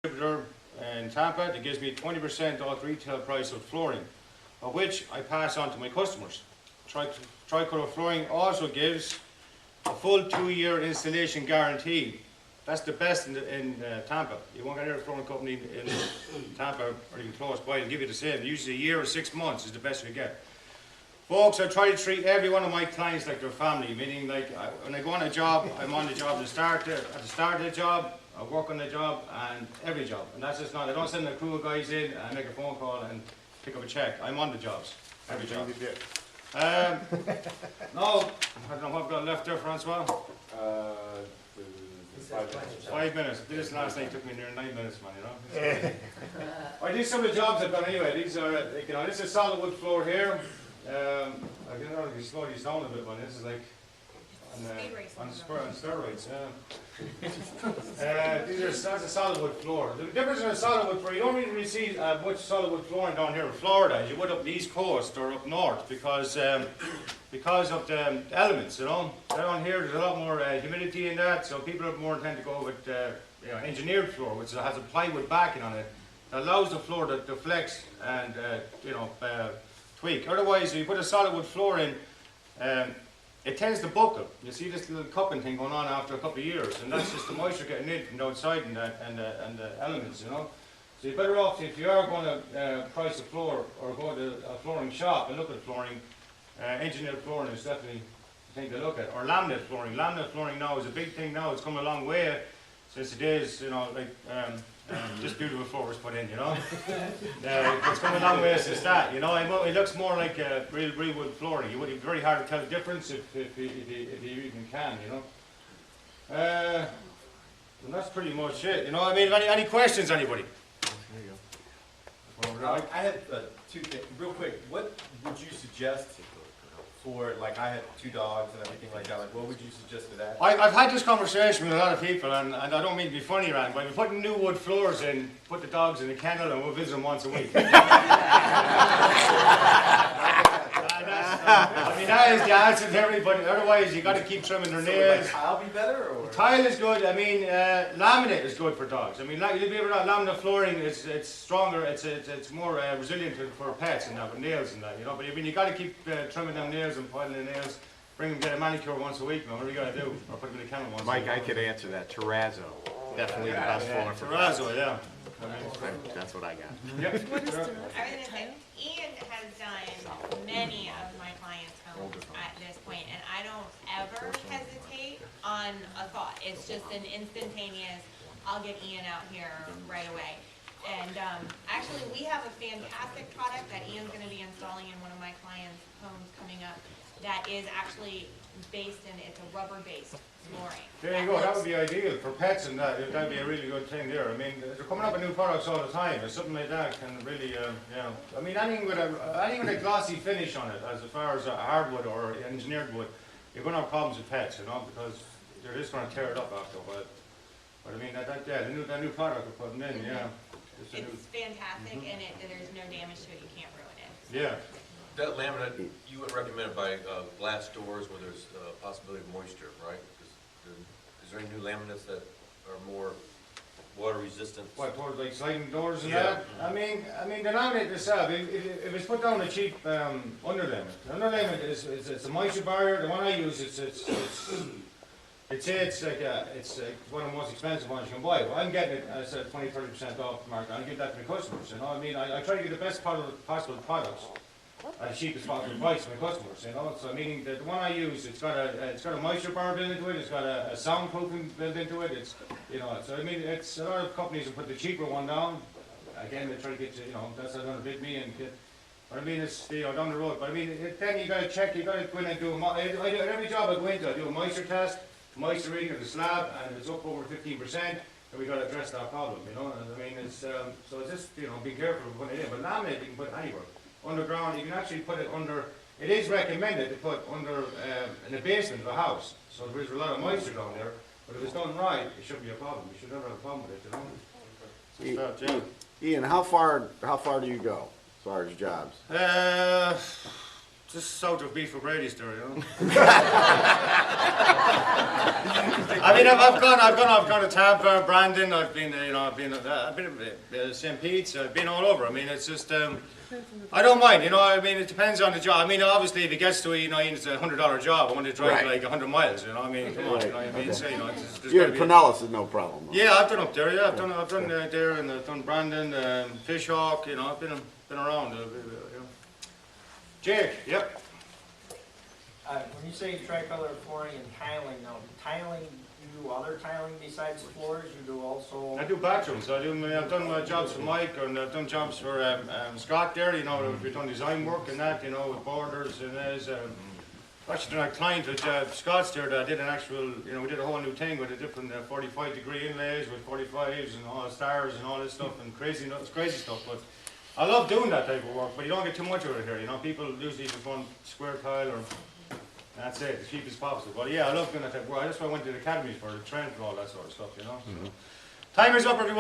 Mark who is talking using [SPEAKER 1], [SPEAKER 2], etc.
[SPEAKER 1] distributor in Tampa that gives me 20% off retail price of flooring, of which I pass on to my customers. Tricolor Flooring also gives a full 2-year installation guarantee. That's the best in Tampa. You won't get any flooring company in Tampa or even close by. They'll give you the same. Usually a year or 6 months is the best you get. Folks, I try to treat every one of my clients like their family, meaning like when I go on a job, I'm on the job at the start of the job, I work on the job and every job. And that's just not, I don't send a crew of guys in and make a phone call and pick up a check. I'm on the jobs, every job. No, I don't know what I've got left there, Francois. 5 minutes. This last night took me near 9 minutes, man, you know. I did some of the jobs I've done anyway. These are, you know, this is solid wood floor here. I can already slow these down a bit, man. This is like on steroids. That's a solid wood floor. The difference in a solid wood floor, you don't really see much solid wood flooring down here in Florida as you would up the East Coast or up north because of the elements, you know. Down here there's a lot more humidity in that, so people are more tend to go with you know, engineered floor, which has a plywood backing on it that allows the floor to flex and you know, tweak. Otherwise, if you put a solid wood floor in, it tends to buckle. You see this little cupping thing going on after a couple of years, and that's just the moisture getting in from the outside and the elements, you know. So you're better off, if you are going to price a floor or go to a flooring shop and look at flooring, engineered flooring is definitely the thing to look at. Or laminate flooring. Laminate flooring now is a big thing now. It's come a long way since the days, you know, like just beautiful floor was put in, you know. It's come a long way since that, you know. It looks more like real wood flooring. It's very hard to tell the difference if you even can, you know. And that's pretty much it, you know. I mean, any questions, anybody?
[SPEAKER 2] There you go. I had two things, real quick. What would you suggest for, like, I had 2 dogs and everything like that, like, what would you suggest for that?
[SPEAKER 1] I've had this conversation with a lot of people, and I don't mean to be funny, Rand, but we're putting new wood floors in, put the dogs in the kennel, and we'll visit them once a week. I mean, that is the answer to everybody. Otherwise, you got to keep trimming their nails.
[SPEAKER 2] Would tile be better, or?
[SPEAKER 1] Tile is good. I mean, laminate is good for dogs. I mean, like, you'll be able to laminate flooring. It's stronger. It's more resilient for pets and that, with nails and that. You know, but I mean, you got to keep trimming them nails and piling the nails. Bring them, get a manicure once a week. Man, what do you got to do? Or put them in the kennel once.
[SPEAKER 3] Mike,
[SPEAKER 1] a week.
[SPEAKER 3] I could answer that. Terrazzo, definitely the best flooring for dogs.
[SPEAKER 1] Terrazzo, yeah.
[SPEAKER 3] I mean, that's what I got.
[SPEAKER 1] Yep.
[SPEAKER 4] I was going to say, Ian has done many of my clients' homes at this point, and I don't ever hesitate on a thought. It's just an instantaneous, I'll get Ian out here right away. And actually, we have a fantastic product that Ian's going to be installing in one of my clients' homes coming up that is actually based in, it's a rubber-based flooring.
[SPEAKER 1] There you go, that would be ideal for pets and that. That'd be a really good thing there. I mean, they're coming up with new products all the time, and something like that can really, yeah. I mean, anything with a glossy finish on it, as far as hardwood or engineered wood, you're going to have problems with pets, you know, because they're just going to tear it up after a while. But I mean, that new product we're putting in, yeah.
[SPEAKER 4] It's fantastic, and there's no damage to it. You can't ruin it.
[SPEAKER 1] Yeah.
[SPEAKER 5] That laminate, you would recommend by glass doors where there's a possibility of moisture, right? Is there any new laminates that are more water resistant?
[SPEAKER 1] What, towards like sliding doors and
[SPEAKER 5] Yeah.
[SPEAKER 1] that? I mean, the laminate itself, if it's put down a cheap underlayment, the underlayment it's a moisture barrier. The one I use, it's one of the most expensive ones you can buy. Well, I'm getting it, as I said, 20-30% off the market. I'll give that to my customers, you know. I mean, I try to get the best possible products at the cheapest possible price to my customers, you know. So meaning that the one I use, it's got a moisture bar built into it. It's got a soundproofing built into it. It's, you know. So I mean, it's a lot of companies will put the cheaper one down. Again, they try to get you, you know, that's how they're going to beat me and get. But I mean, it's, you know, down the road. But I mean, then you got to check. You got to go in and do every job I go into, I do a moisture test. Moisture reading of the slab, and if it's up over 15%, then we got to address that problem, you know. And I mean, it's so it's just, you know, be careful of putting it in. But laminate you can put it anywhere. Underground, you can actually put it under. It is recommended to put under in the basement of a house. So there's a lot of moisture down there. But if it's done right, it shouldn't be a problem. You should never have a problem with it, you know. So,
[SPEAKER 3] Ian, how far do you go as far as jobs?
[SPEAKER 1] Just south of Beef O'Brady's there, you know. I mean, I've gone to Tampa, Brandon. I've been St. Pete's. I've been all over. I mean, it's just I don't mind. You know, I mean, it depends on the job. I mean, obviously, if it gets to it's a $100 job, I want to drive like 100 miles. You know, I mean, come on. You know what I mean? So, there's
[SPEAKER 6] You're
[SPEAKER 1] gotta
[SPEAKER 6] in Pinellas is no problem. Huh?
[SPEAKER 1] Yeah, I've done up there. Yeah, I've done there, and I've done Brandon, Fishhawk. You know, I've been around. You know. Jake, yep.
[SPEAKER 7] When you say tricolor flooring and tiling, now tiling, you do other tiling besides floors? You do also?
[SPEAKER 1] I do bathrooms. I've done jobs for Mike, and I've done jobs for Scott there. You know, we've done design work and that. You know, with borders and there's. Actually, done a client with Scott's there that I did an actual. You know, we did a whole new thing with a different 45-degree inlays with 45s and all the stars and all this stuff and crazy stuff. But I love doing that type of work, but you don't get too much of it here. You know, people usually just want square tile or. That's it, as cheap as possible. But yeah, I love doing that type of work. That's why I went to the academies for the training for all that sort of stuff, you know. So. Time is up, everyone.